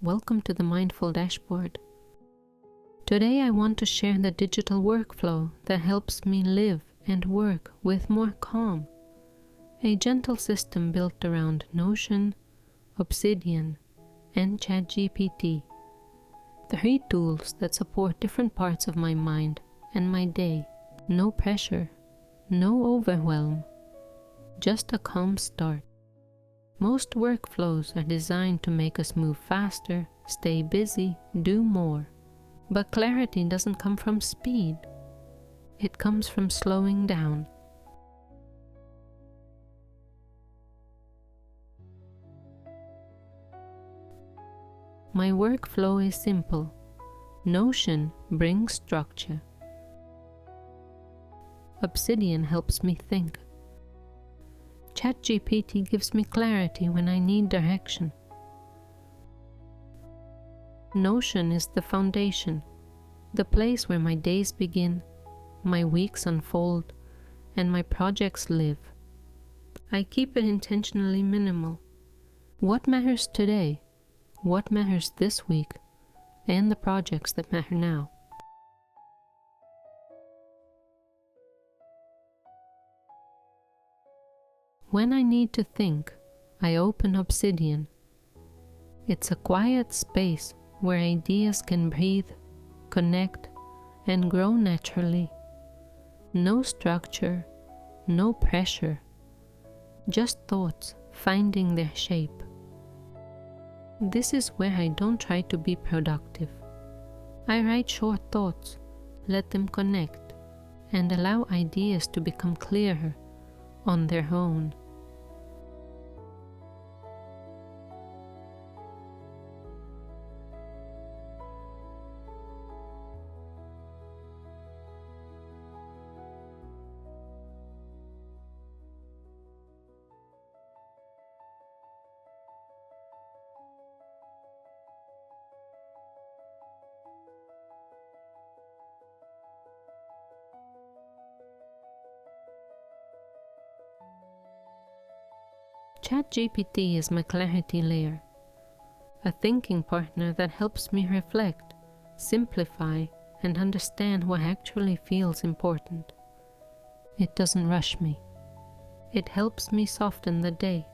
Welcome to the Mindful Dashboard. Today I want to share the digital workflow that helps me live and work with more calm. A gentle system built around Notion, Obsidian, and ChatGPT. 3 tools that support different parts of my mind and my day. No pressure, no overwhelm, just a calm start. Most workflows are designed to make us move faster, stay busy, do more. But clarity doesn't come from speed. It comes from slowing down. My workflow is simple. Notion brings structure. Obsidian helps me think. ChatGPT gives me clarity when I need direction. Notion is the foundation, the place where my days begin, my weeks unfold, and my projects live. I keep it intentionally minimal. What matters today? What matters this week? And the projects that matter now. When I need to think, I open Obsidian. It's a quiet space where ideas can breathe, connect, and grow naturally. No structure, no pressure, just thoughts finding their shape. This is where I don't try to be productive. I write short thoughts, let them connect, and allow ideas to become clearer on their own. ChatGPT is my clarity layer, a thinking partner that helps me reflect, simplify, and understand what actually feels important. It doesn't rush me. It helps me soften the day.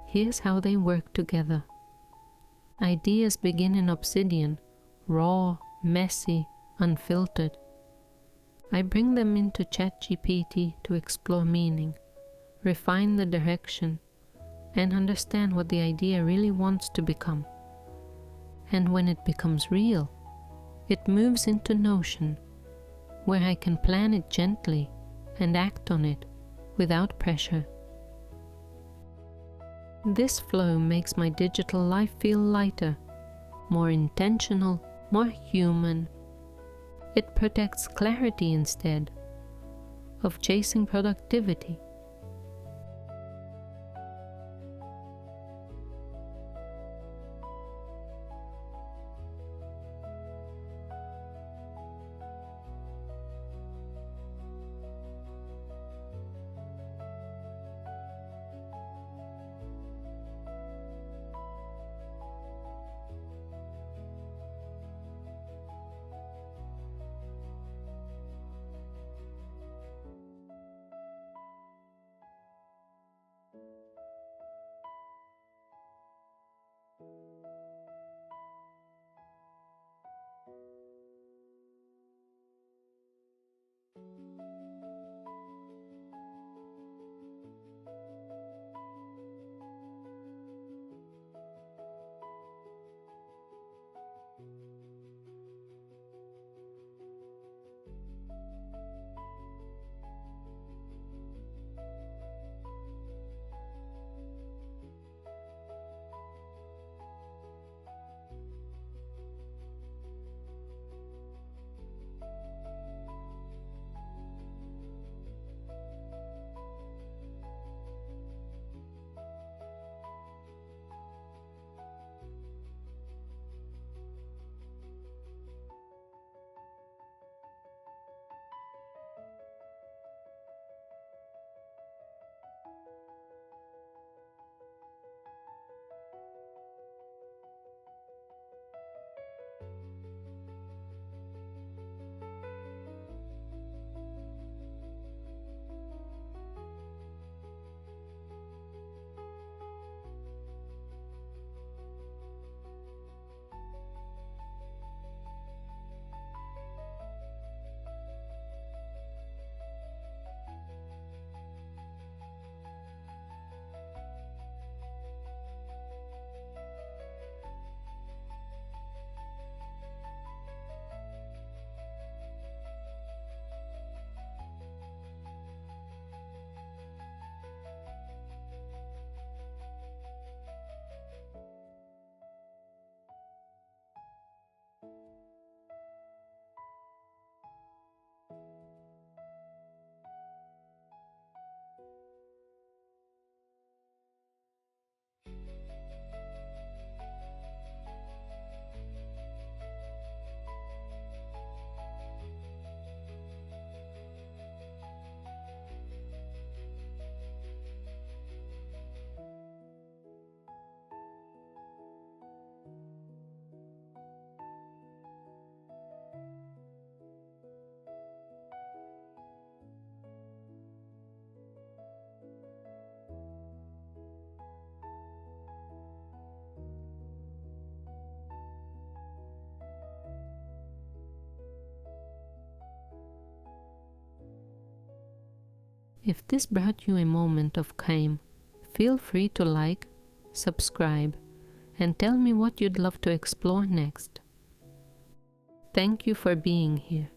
Here's how they work together. Ideas begin in Obsidian, raw, messy, unfiltered. I bring them into ChatGPT to explore meaning, refine the direction, and understand what the idea really wants to become. And when it becomes real, it moves into Notion, where I can plan it gently and act on it without pressure. This flow makes my digital life feel lighter, more intentional, more human. It protects clarity instead of chasing productivity. If this brought you a moment of calm, feel free to like, subscribe, and tell me what you'd love to explore next. Thank you for being here.